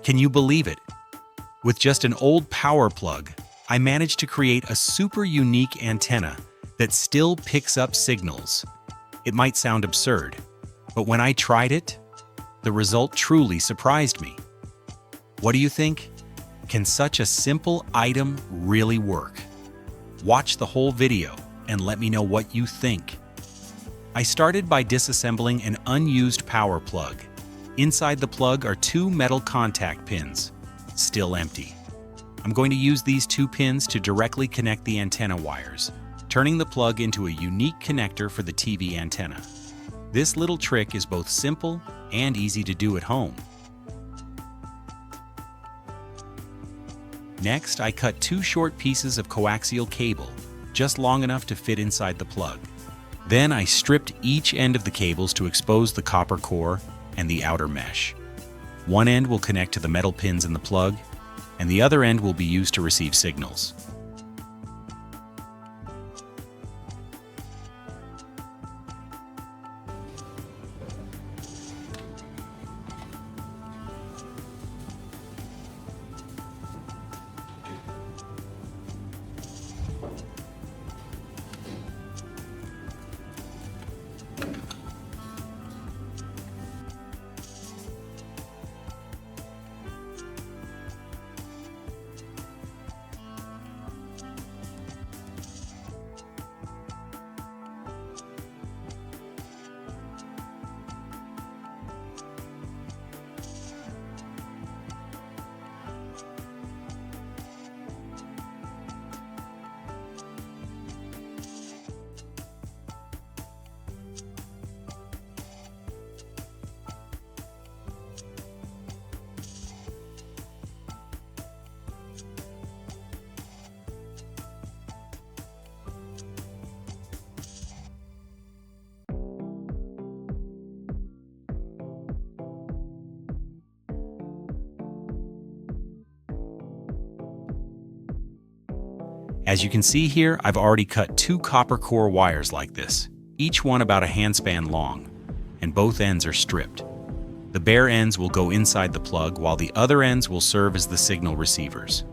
Can you believe it? With just an old power plug, I managed to create a super unique antenna that still picks up signals. It might sound absurd, but when I tried it, the result truly surprised me. What do you think? Can such a simple item really work? Watch the whole video and let me know what you think. I started by disassembling an unused power plug. Inside the plug are two metal contact pins, still empty. I'm going to use these two pins to directly connect the antenna wires, turning the plug into a unique connector for the TV antenna. This little trick is both simple and easy to do at home. Next, I cut two short pieces of coaxial cable, just long enough to fit inside the plug. Then I stripped each end of the cables to expose the copper core and the outer mesh. One end will connect to the metal pins in the plug, and the other end will be used to receive signals. As you can see here, I've already cut two copper core wires like this, each one about a handspan long, and both ends are stripped. The bare ends will go inside the plug, while the other ends will serve as the signal receivers.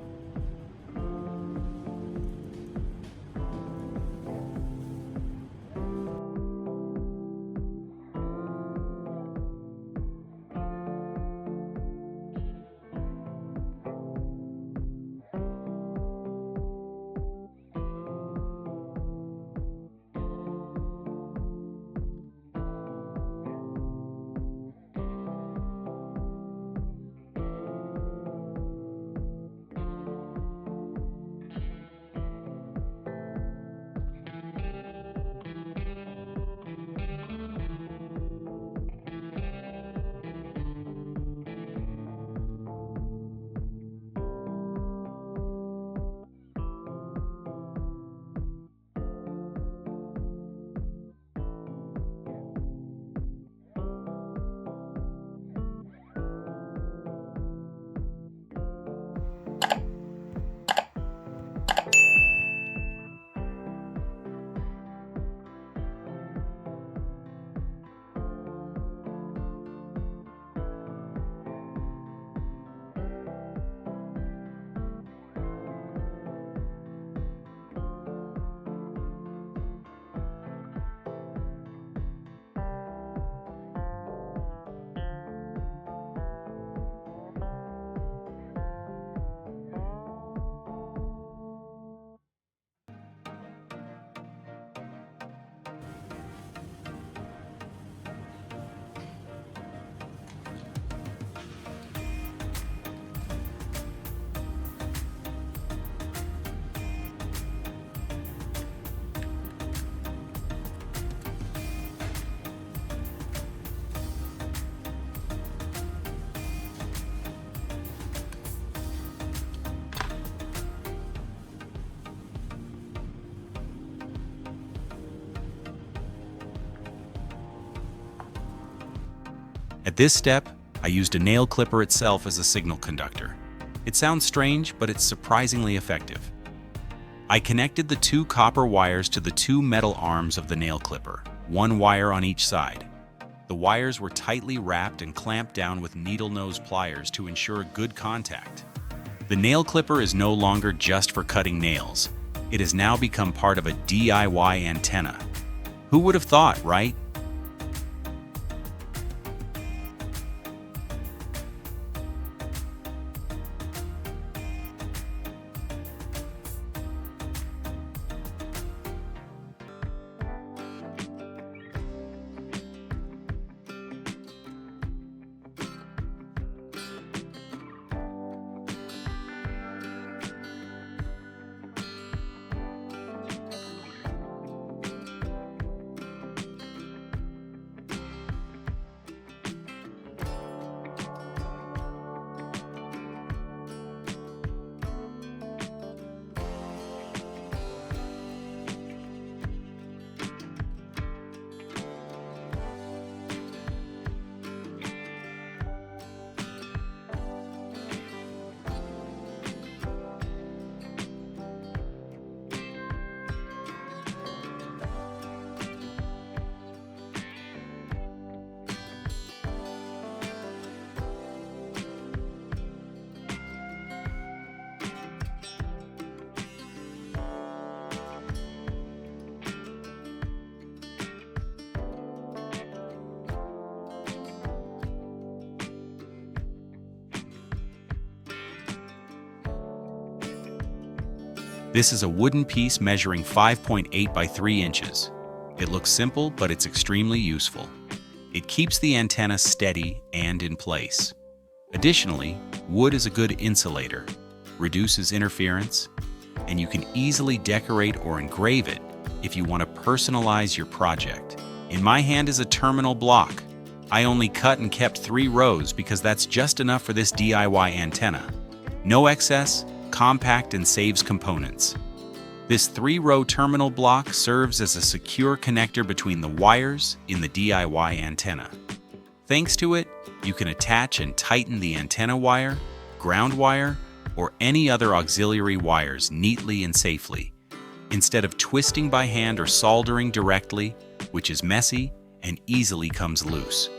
At this step, I used a nail clipper itself as a signal conductor. It sounds strange, but it's surprisingly effective. I connected the two copper wires to the two metal arms of the nail clipper, one wire on each side. The wires were tightly wrapped and clamped down with needle-nose pliers to ensure good contact. The nail clipper is no longer just for cutting nails. It has now become part of a DIY antenna. Who would have thought, right? This is a wooden piece measuring 5.8 by 3 inches. It looks simple, but it's extremely useful. It keeps the antenna steady and in place. Additionally, wood is a good insulator, reduces interference, and you can easily decorate or engrave it if you want to personalize your project. In my hand is a terminal block. I only cut and kept 3 rows because that's just enough for this DIY antenna. No excess, compact, and saves components. This 3-row terminal block serves as a secure connector between the wires in the DIY antenna. Thanks to it, you can attach and tighten the antenna wire, ground wire, or any other auxiliary wires neatly and safely, instead of twisting by hand or soldering directly, which is messy and easily comes loose.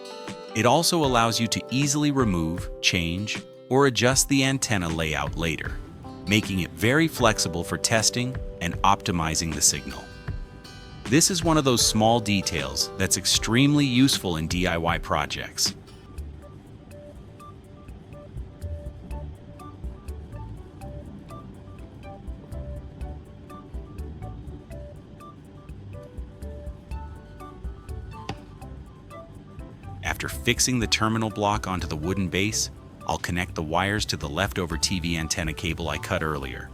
It also allows you to easily remove, change, or adjust the antenna layout later, making it very flexible for testing and optimizing the signal. This is one of those small details that's extremely useful in DIY projects. After fixing the terminal block onto the wooden base, I'll connect the wires to the leftover TV antenna cable I cut earlier.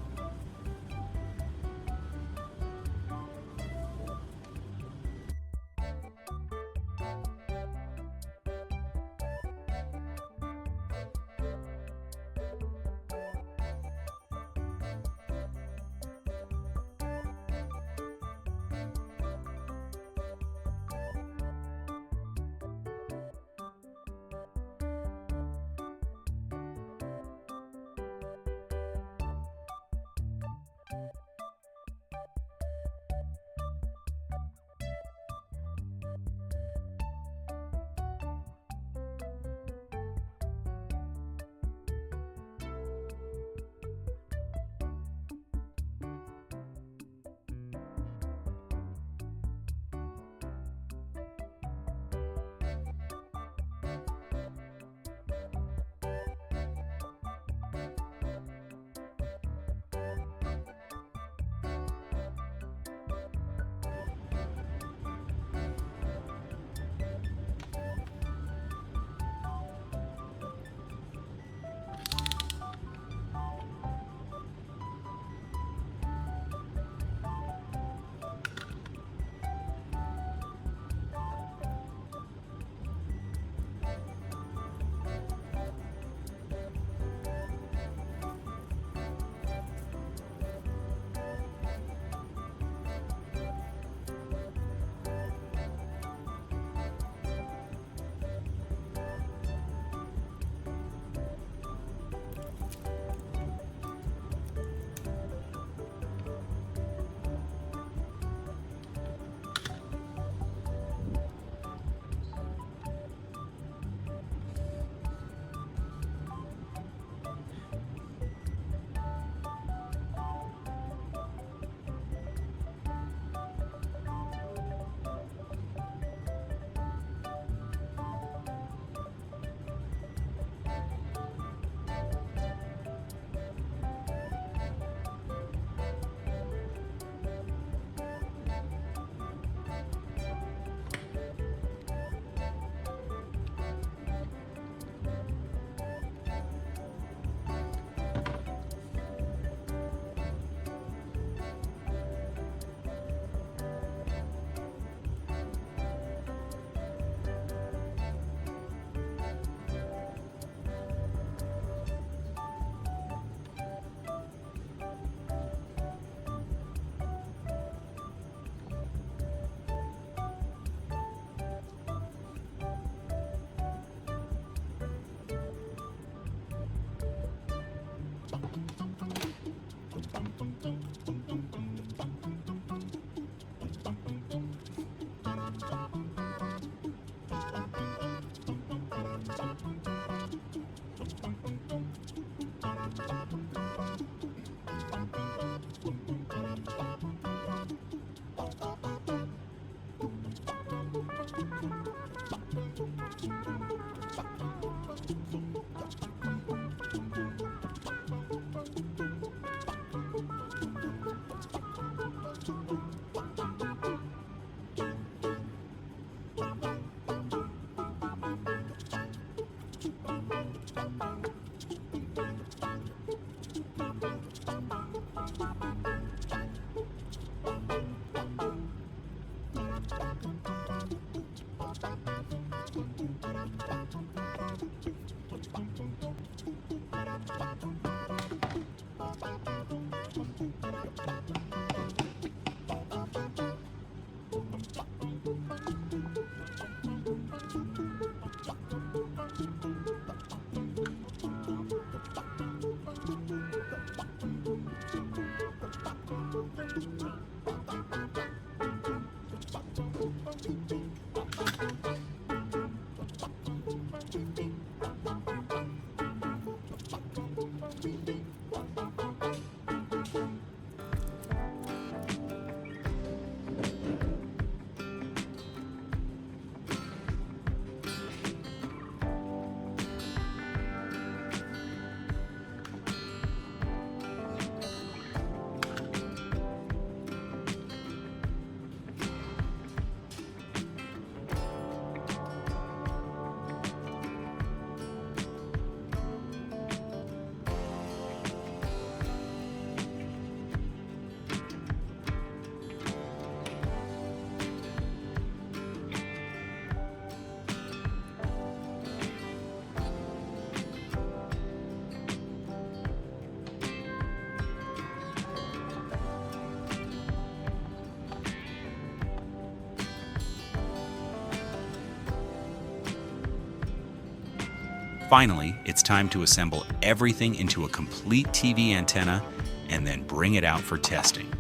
Finally, it's time to assemble everything into a complete TV antenna and then bring it out for testing.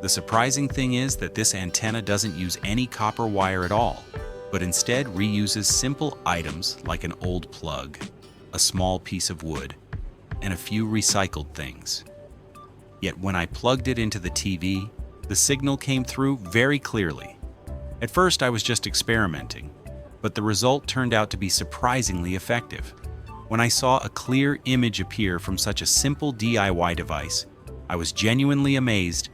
The surprising thing is that this antenna doesn't use any copper wire at all, but instead reuses simple items like an old plug, a small piece of wood, and a few recycled things. Yet when I plugged it into the TV, the signal came through very clearly. At first I was just experimenting, but the result turned out to be surprisingly effective. When I saw a clear image appear from such a simple DIY device, I was genuinely amazed.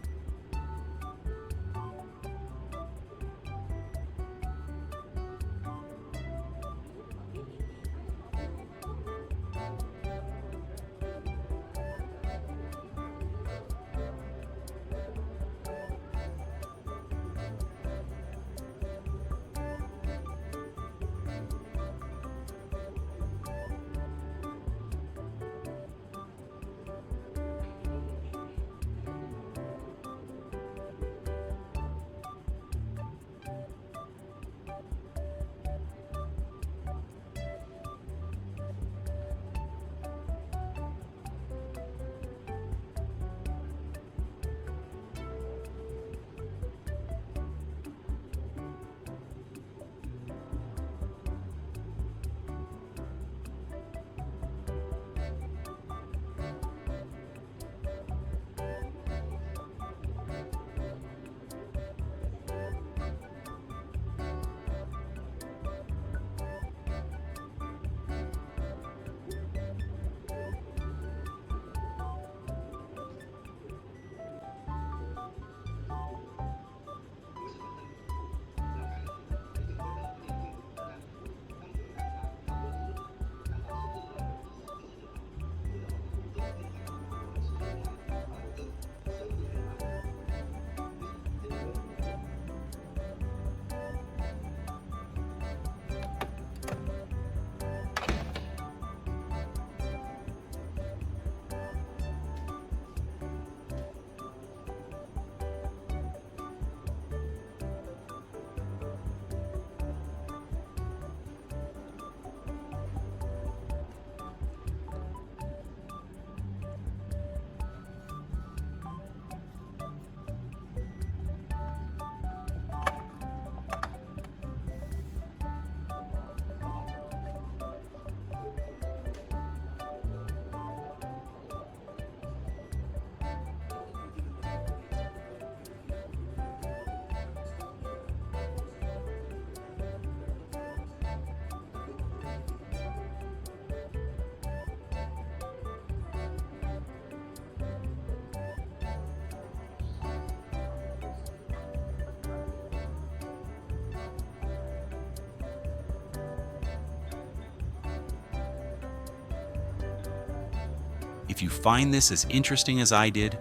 If you find this as interesting as I did,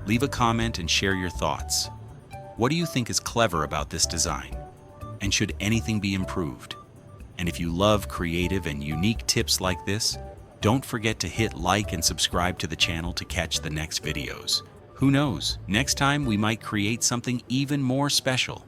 leave a comment and share your thoughts. What do you think is clever about this design? And should anything be improved? And if you love creative and unique tips like this, don't forget to hit like and subscribe to the channel to catch the next videos. Who knows, next time we might create something even more special.